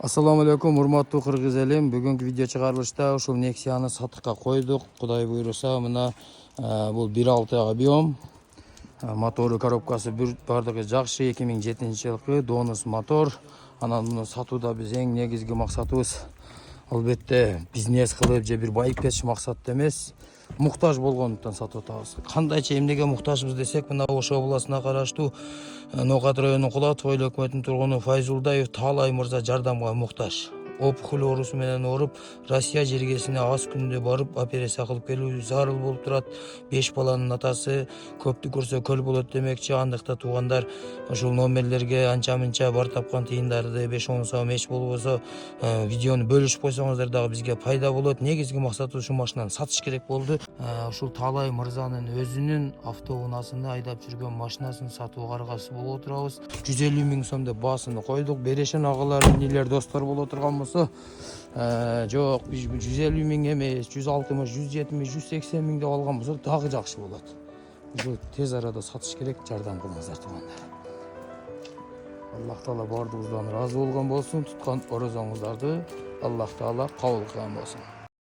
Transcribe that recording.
Assalamu alaikum, урматтуу кыргыз элим. Бүгүнкү видео чыгарылышта ушул Nexia-ны сатыкка койдук. Кудай буйруса, мына бул 1.6 объем. Мотору, коробкасы бардыгы жакшы. 2007-жылкы Донус мотор. Анан муну сатууда биз эң негизги максатыбыз албетте бизнес кылып же бир байып кетиш максатта эмес. Муктаж болгондуктан сатып атабыз. Кандайча эмнеге муктажбыз десек, мына Ош областына караштуу Ноокат районунун Кулатов эл өкмөтүнүн тургуну Файзулдаев Таалай мырза жардамга муктаж. Опухоль оорусу менен ооруп, Россия жергесине аз күндө барып операция кылып келүү зарыл болуп турат. 5 баланын атасы, көптү көрсө көл болот демекчи. Андыкта туугандар ушул номерлерге анча-мынча бар тапкан тыйындарды 5-10 сом эч болбосо видеону бөлүшүп койсоңуздар дагы бизге пайда болот. Негизги максаты ушул машинаны сатыш керек болду. Ушул Таалай мырзанын өзүнүн автоунаасында айдап жүргөн машинасын сатууга аргасыз болуп отурабыз. 150 миң сом деп баасына койдук. Берешен агалар, инилер, достор боло турган болсо, жок, 150 миң эмес, 160, 170, 180 миң деп алган болсо дагы жакшы болот. Ушу тез арада сатыш керек, жардам кылыңыздар туугандар. Аллах Таала бардыгыбыздан ыраазы болгон болсун. Туткан орозоңуздарды Аллах Таала кабыл кылган болсун.